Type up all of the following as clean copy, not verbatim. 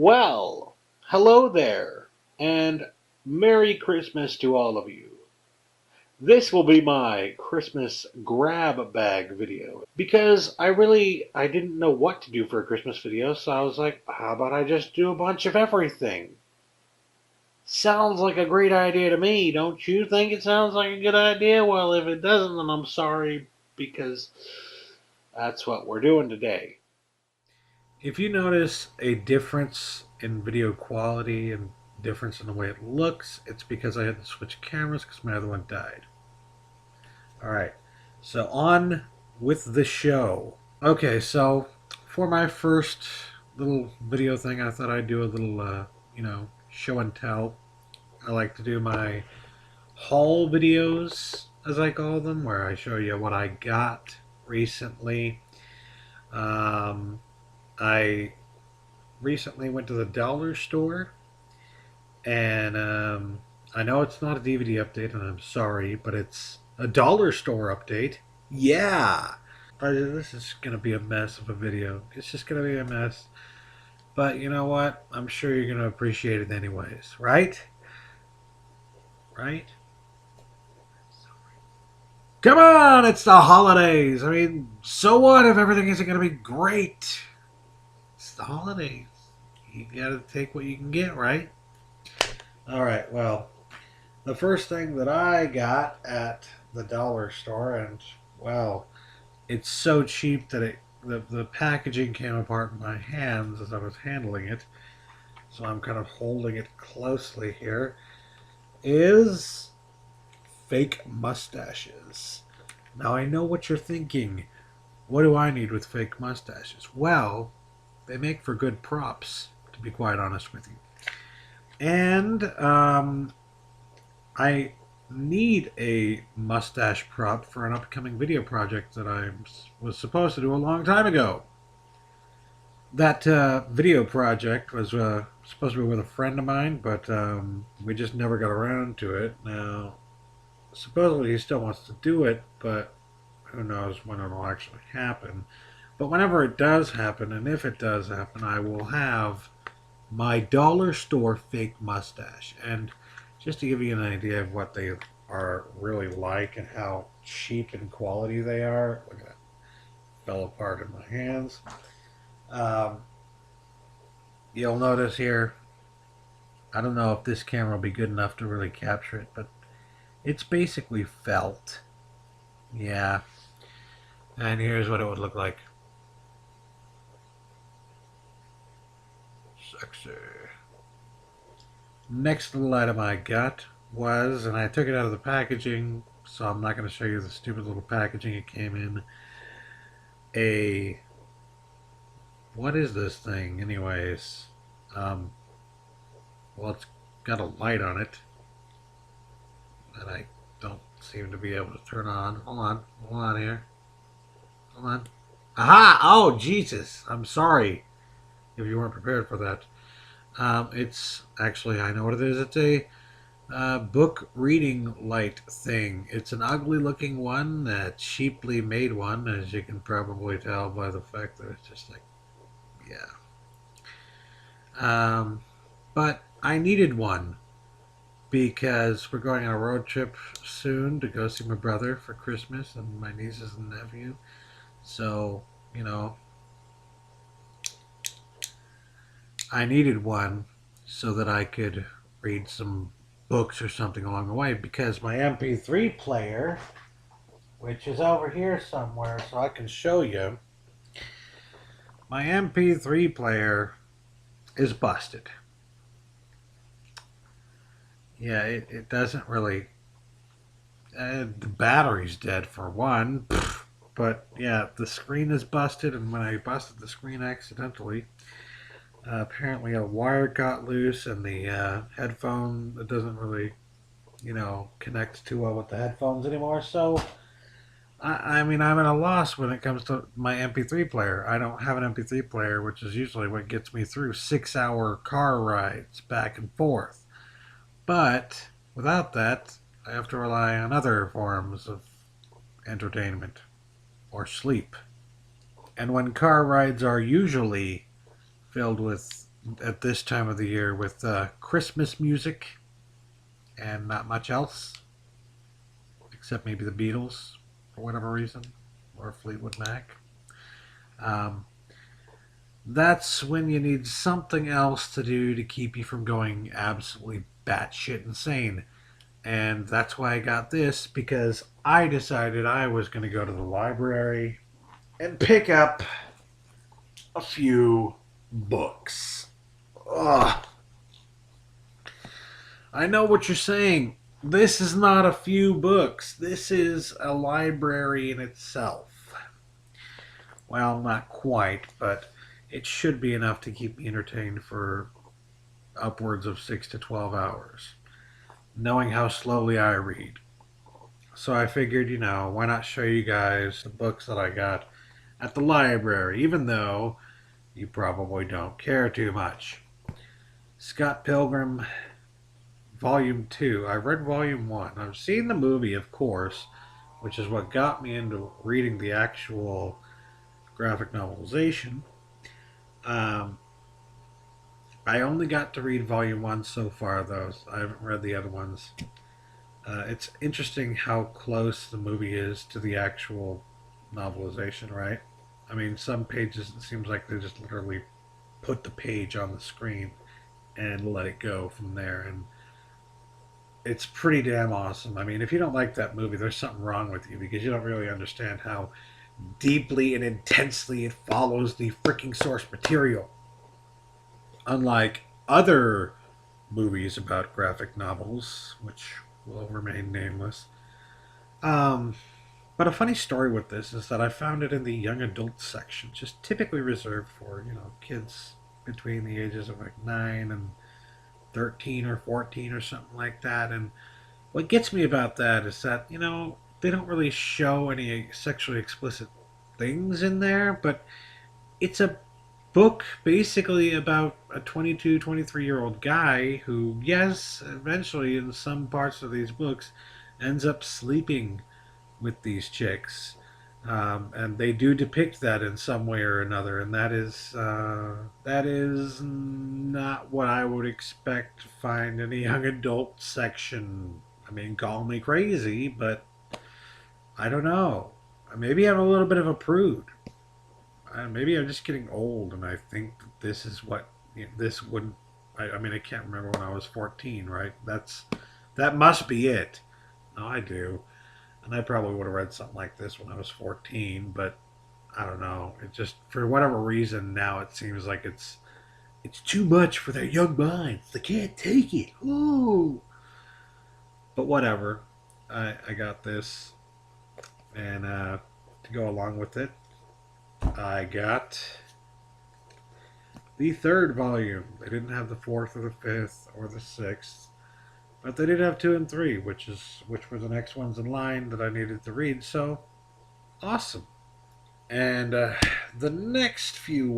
Well, hello there, and Merry Christmas to all of you. This will be my Christmas grab bag video because I didn't know what to do for a Christmas video, so I was like, how about I just do a bunch of everything? Sounds like a great idea to me. Don't you think it sounds like a good idea? Well, if it doesn't, then I'm sorry because that's what we're doing today. If you notice a difference in video quality and difference in the way it looks, it's because I had to switch cameras because my other one died. Alright, so on with the show. Okay, so for my first little video thing, I thought I'd do a little, show and tell. I like to do my haul videos, as I call them, where I show you what I got recently. I recently went to the dollar store, and I know it's not a DVD update, and I'm sorry, but it's a dollar store update. Yeah! This is going to be a mess of a video. It's just going to be a mess. But you know what? I'm sure you're going to appreciate it anyways, right? Right? Come on, it's the holidays. I mean, so what if everything isn't going to be great? It's the holidays. You got to take what you can get, right? All right, well, the first thing that I got at the dollar store, and well, it's so cheap that the packaging came apart in my hands as I was handling it, so I'm kind of holding it closely here, is fake mustaches. Now I know what you're thinking. What do I need with fake mustaches? Well, they make for good props, to be quite honest with you. And I need a mustache prop for an upcoming video project that I was supposed to do a long time ago. That video project was supposed to be with a friend of mine, but we just never got around to it. Now, supposedly he still wants to do it, but who knows when it'll actually happen. But whenever it does happen, and if it does happen, I will have my dollar store fake mustache. And just to give you an idea of what they are really like and how cheap in quality they are, look at that, fell apart in my hands. You'll notice here, I don't know if this camera will be good enough to really capture it, but it's basically felt. Yeah. And here's what it would look like. Sexy. Next little item I got was, and I took it out of the packaging, so I'm not going to show you the stupid little packaging it came in. What is this thing anyways? Well, it's got a light on it that I don't seem to be able to turn on. Hold on here. Hold on. Aha! Oh, Jesus! I'm sorry if you weren't prepared for that. It's actually, I know what it is. It's a book reading light thing. It's an ugly looking one, a cheaply made one, as you can probably tell by the fact that it's just like, yeah. But I needed one because we're going on a road trip soon to go see my brother for Christmas and my nieces and nephew. So, I needed one so that I could read some books or something along the way, because my MP3 player, which is over here somewhere so I can show you, my MP3 player is busted. Yeah, it doesn't really, the battery's dead for one, but yeah, the screen is busted, and when I busted the screen accidentally, apparently a wire got loose, and the headphone, it doesn't really, connect too well with the headphones anymore. So, I mean, I'm at a loss when it comes to my MP3 player. I don't have an MP3 player, which is usually what gets me through 6-hour car rides back and forth. But without that, I have to rely on other forms of entertainment or sleep. And when car rides are usually filled with at this time of the year with Christmas music and not much else, except maybe the Beatles for whatever reason, or Fleetwood Mac. Um, that's when you need something else to do to keep you from going absolutely batshit insane. And that's why I got this, because I decided I was going to go to the library and pick up a few books. Ugh. I know what you're saying. This is not a few books. This is a library in itself. Well, not quite, but it should be enough to keep me entertained for upwards of 6 to 12 hours, knowing how slowly I read. So I figured, why not show you guys the books that I got at the library, even though you probably don't care too much. Scott Pilgrim, Volume 2. I read Volume 1. I've seen the movie, of course, which is what got me into reading the actual graphic novelization. Um, I only got to read Volume 1 so far, though. So I haven't read the other ones. It's interesting how close the movie is to the actual novelization, right? I mean, some pages, it seems like they just literally put the page on the screen and let it go from there. And it's pretty damn awesome. I mean, if you don't like that movie, there's something wrong with you because you don't really understand how deeply and intensely it follows the freaking source material. Unlike other movies about graphic novels, which will remain nameless. Um, but a funny story with this is that I found it in the young adult section, just typically reserved for, kids between the ages of like 9 and 13 or 14 or something like that. And what gets me about that is that, they don't really show any sexually explicit things in there, but it's a book basically about a 22, 23-year-old guy who, yes, eventually in some parts of these books ends up sleeping with these chicks. And they do depict that in some way or another, and that is not what I would expect to find in a young adult section. I mean, call me crazy, but I don't know. Maybe I'm a little bit of a prude. Maybe I'm just getting old, and I think that this is what this would. I mean, I can't remember when I was 14, right? That must be it. No, I do, and I probably would have read something like this when I was 14, but I don't know. It just, for whatever reason, now it seems like it's too much for their young minds. They can't take it. Ooh. But whatever. I got this, and to go along with it, I got the third volume. They didn't have the fourth or the fifth or the sixth, but they did have two and three, which were the next ones in line that I needed to read. So awesome. And the next few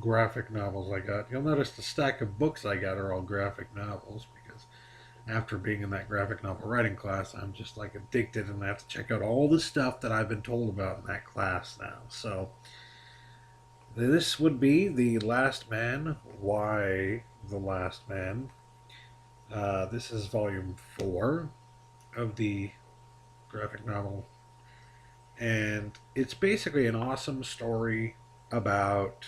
graphic novels I got, you'll notice the stack of books I got are all graphic novels because after being in that graphic novel writing class, I'm just like addicted and I have to check out all the stuff that I've been told about in that class now. So this would be The Last Man. Why The Last Man? This is volume 4 of the graphic novel. And it's basically an awesome story about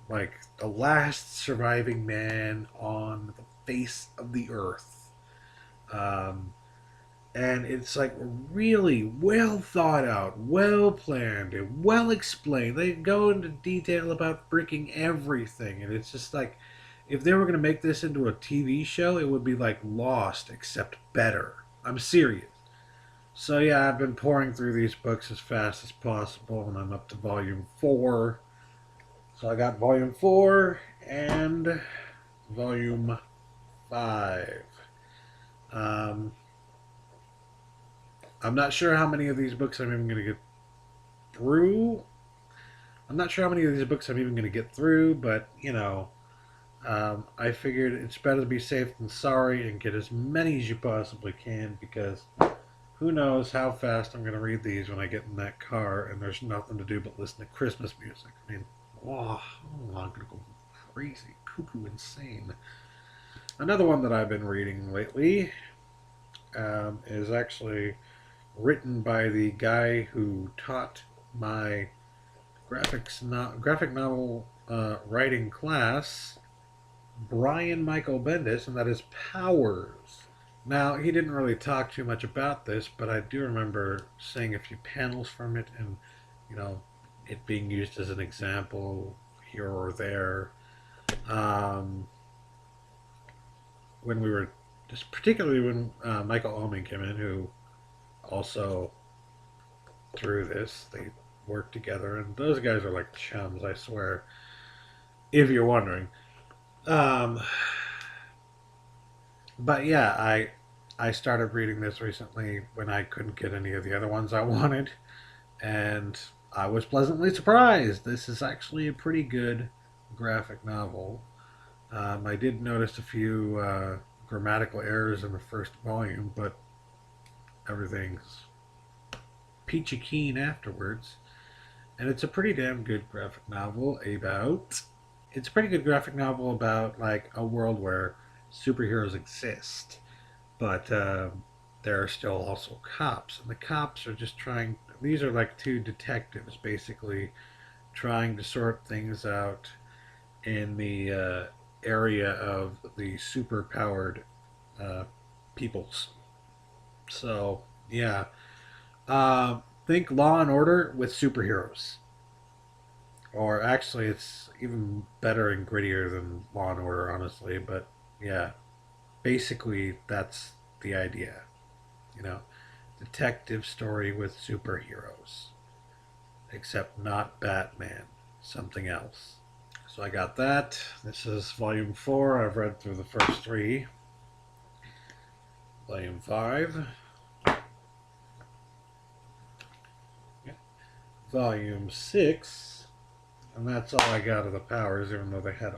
like the last surviving man on the face of the earth. Um, and it's like really well thought out, well planned, and well explained. They go into detail about freaking everything, and it's just like if they were going to make this into a TV show, it would be like Lost, except better. I'm serious. So yeah, I've been pouring through these books as fast as possible, and I'm up to volume 4. So I got volume 4 and volume 5. Um, I'm not sure how many of these books I'm even going to get through. I'm not sure how many of these books I'm even going to get through, but I figured it's better to be safe than sorry and get as many as you possibly can because who knows how fast I'm going to read these when I get in that car and there's nothing to do but listen to Christmas music. I mean, Oh, I'm gonna go crazy, cuckoo, insane. Another one that I've been reading lately is actually written by the guy who taught my graphic novel writing class, Brian Michael Bendis, and that is Powers. Now, he didn't really talk too much about this, but I do remember seeing a few panels from it and, you know, it being used as an example here or there. Um, when we were, just particularly when Michael Oeming came in, who also drew this, they worked together, and those guys are like chums, I swear, if you're wondering. Um, but yeah, I started reading this recently when I couldn't get any of the other ones I wanted, and I was pleasantly surprised. This is actually a pretty good graphic novel. I did notice a few grammatical errors in the first volume, but everything's peachy keen afterwards. And it's a pretty damn good graphic novel about. It's a pretty good graphic novel about like a world where superheroes exist, but there are still also cops, and the cops are just trying. These are like two detectives basically trying to sort things out in the area of the superpowered uh, peoples. So yeah, think Law and Order with superheroes, or actually, it's even better and grittier than Law and Order, honestly. But yeah, basically that's the idea. You know, detective story with superheroes, except not Batman, something else. So I got that. This is volume 4. I've read through the first 3. Volume 5. Yeah. Volume 6. And that's all I got of the powers, even though they had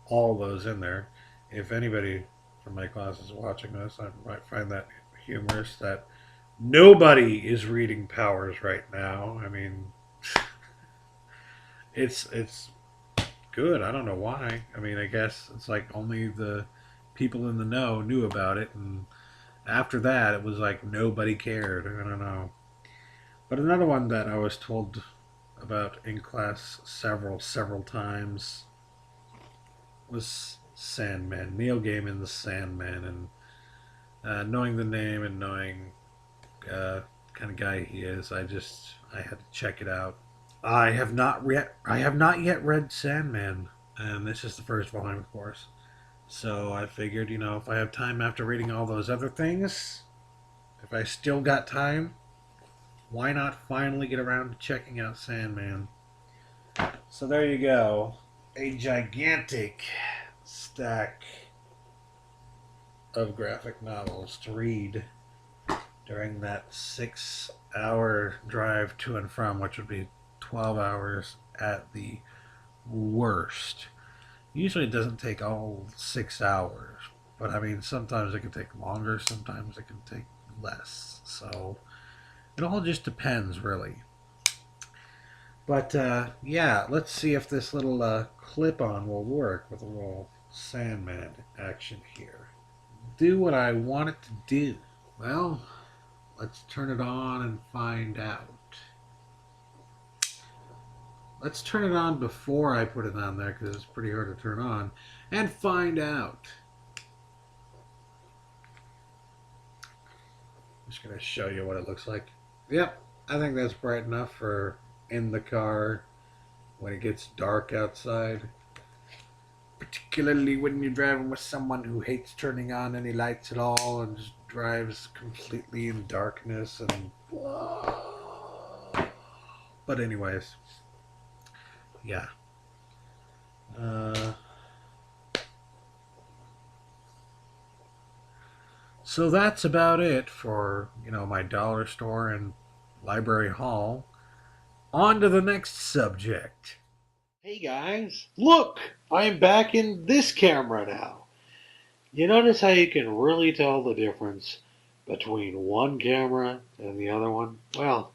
all those in there. If anybody from my class is watching this, I might find that humorous that nobody is reading powers right now. I mean, it's good. I don't know why. I mean, I guess it's like only the people in the know knew about it, and after that, it was like nobody cared. I don't know. But another one that I was told about in class several times was Sandman. Neil Gaiman's Sandman, and knowing the name and knowing kind of guy he is, I had to check it out. I have not yet read Sandman, and this is the first volume, of course. So I figured, if I have time after reading all those other things, if I still got time, why not finally get around to checking out Sandman? So there you go, a gigantic stack of graphic novels to read during that 6 hour drive to and from, which would be 12 hours at the worst. Usually it doesn't take all 6 hours, but I mean, sometimes it can take longer, sometimes it can take less. So it all just depends, really. But yeah, let's see if this little clip on will work with a little Sandman action here. Do what I want it to do. Well, let's turn it on and find out. Let's turn it on before I put it on there because it's pretty hard to turn on and find out. I'm just going to show you what it looks like. Yep, I think that's bright enough for in the car when it gets dark outside. Particularly when you're driving with someone who hates turning on any lights at all and just drives completely in darkness and... But anyways, yeah. So that's about it for, my dollar store and library haul. On to the next subject. Hey guys, look! I'm back in this camera now. You notice how you can really tell the difference between one camera and the other one? Well,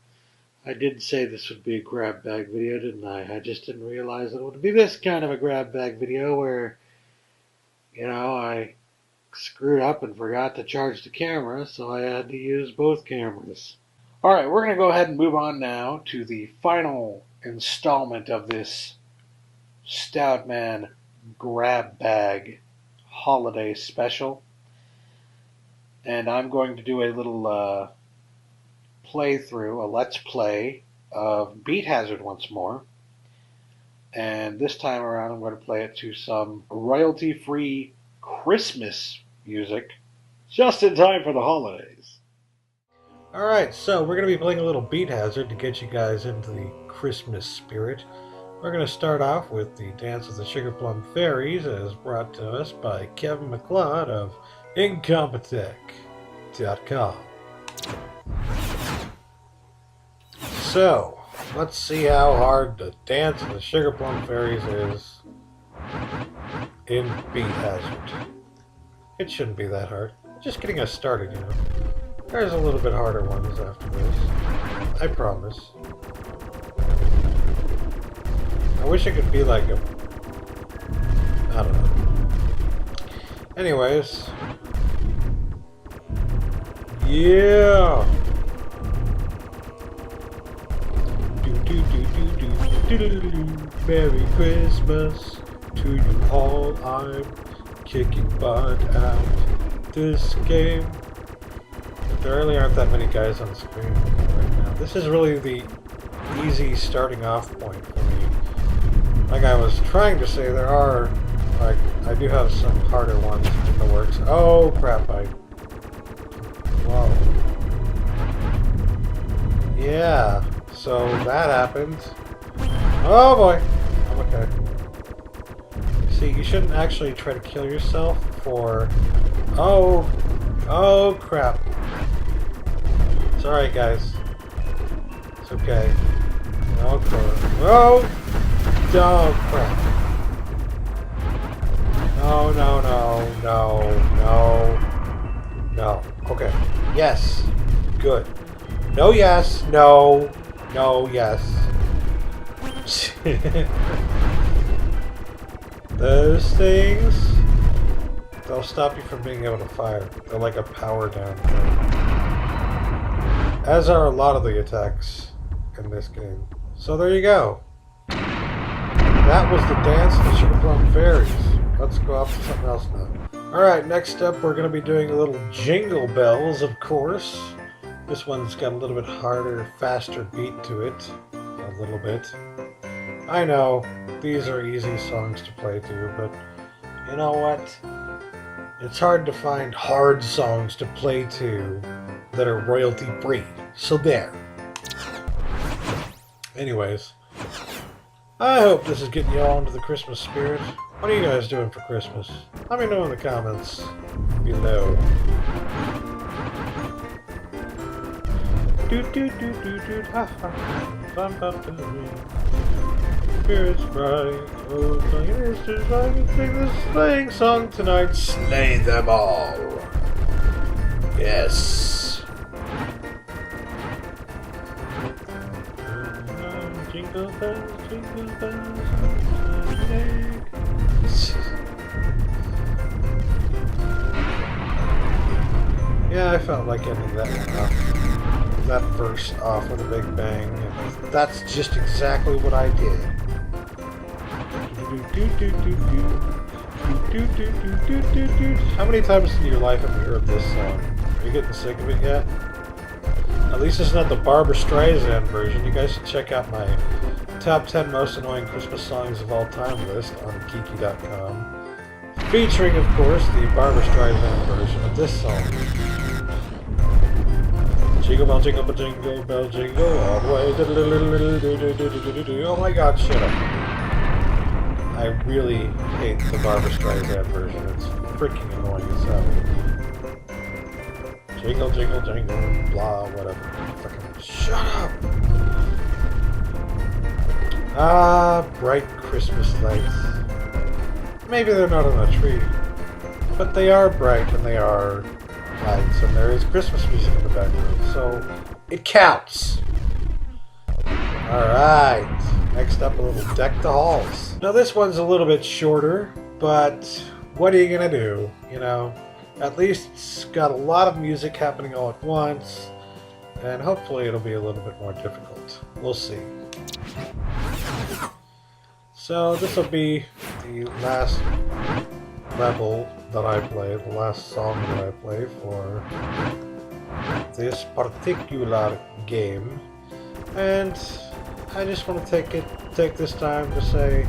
I did say this would be a grab bag video, didn't I? I just didn't realize it would be this kind of a grab bag video where, I screwed up and forgot to charge the camera, so I had to use both cameras. Alright, we're going to go ahead and move on now to the final installment of this Stoudman grab bag holiday special. And I'm going to do a little playthrough, a let's play of Beat Hazard once more. And this time around I'm going to play it to some royalty-free Christmas music just in time for the holidays. Alright, so we're going to be playing a little Beat Hazard to get you guys into the Christmas spirit. We're going to start off with the Dance of the Sugar Plum Fairies, as brought to us by Kevin MacLeod of Incompetech.com. So, let's see how hard the Dance of the Sugar Plum Fairies is in Beat Hazard. It shouldn't be that hard. Just getting us started, There's a little bit harder ones after this. I promise. I wish it could be like a... I don't know. Anyways. Yeah! Merry Christmas to you all. I'm kicking butt at this game. But there really aren't that many guys on the screen right now. This is really the easy starting off point for me. Like I was trying to say, there are, I do have some harder ones in the works. Oh crap, Wow. Yeah, so that happened. Oh boy, I'm okay. See, you shouldn't actually try to kill yourself for... Oh crap. It's alright guys. It's okay. Oh crap. No. Okay. Yes. Good. No, yes. No. No, yes. Those things, they'll stop you from being able to fire. They're like a power down thing. As are a lot of the attacks in this game. So there you go. That was the Dance of the Sugar Plum Fairies. Let's go off to something else now. Alright, next up we're going to be doing a little Jingle Bells, of course. This one's got a little bit harder, faster beat to it. A little bit. I know, these are easy songs to play to, but you know what? It's hard to find hard songs to play to that are royalty free. So there. Anyways, I hope this is getting you all into the Christmas spirit. What are you guys doing for Christmas? Let me know in the comments below. Spirits bright, oh, ministers, I can sing this sleighing song tonight. Slay them all. Yes. Jingle bells, jingle bells. Yeah, I felt like ending that one off. That verse off with a big bang. And that's just exactly what I did. How many times in your life have you heard this song? Are you getting sick of it yet? At least it's not the Barbra Streisand version. You guys should check out my top 10 most annoying Christmas songs of all time list on Kiki.com. Featuring, of course, the Barbra Streisand version of this song. Jingle bell, jingle bell, jingle bell, jingle all the way. Oh my god, shut up. I really hate the Barbra Streisand version. It's freaking annoying as hell. Jingle, jingle, jingle, blah, whatever. Fucking shut up! Ah, bright Christmas lights. Maybe they're not on a tree, but they are bright and they are lights, and there is Christmas music in the background, so it counts. Alright, next up a little Deck the Halls. Now this one's a little bit shorter, but what are you gonna do? You know, at least it's got a lot of music happening all at once, and hopefully it'll be a little bit more difficult. We'll see. So this will be the last level that I play, the last song that I play for this particular game. And I just want to take this time to say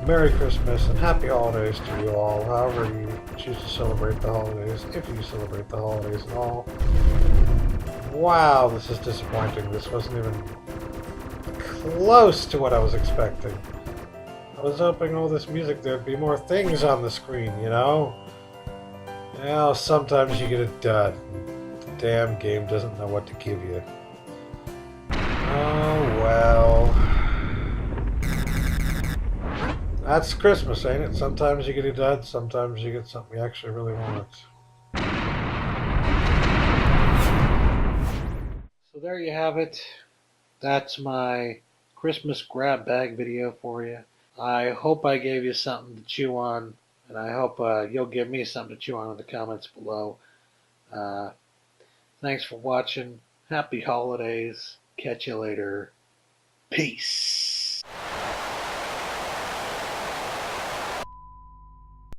Merry Christmas and Happy Holidays to you all, however you choose to celebrate the holidays, if you celebrate the holidays at all. Wow, this is disappointing. This wasn't even close to what I was expecting. I was hoping all this music there'd be more things on the screen, you know? Well, sometimes you get a dud. The damn game doesn't know what to give you. Oh, well. That's Christmas, ain't it? Sometimes you get a dud, sometimes you get something you actually really want. So there you have it. That's my Christmas grab bag video for you. I hope I gave you something to chew on, and I hope you'll give me something to chew on in the comments below. Thanks for watching. Happy holidays. Catch you later. Peace.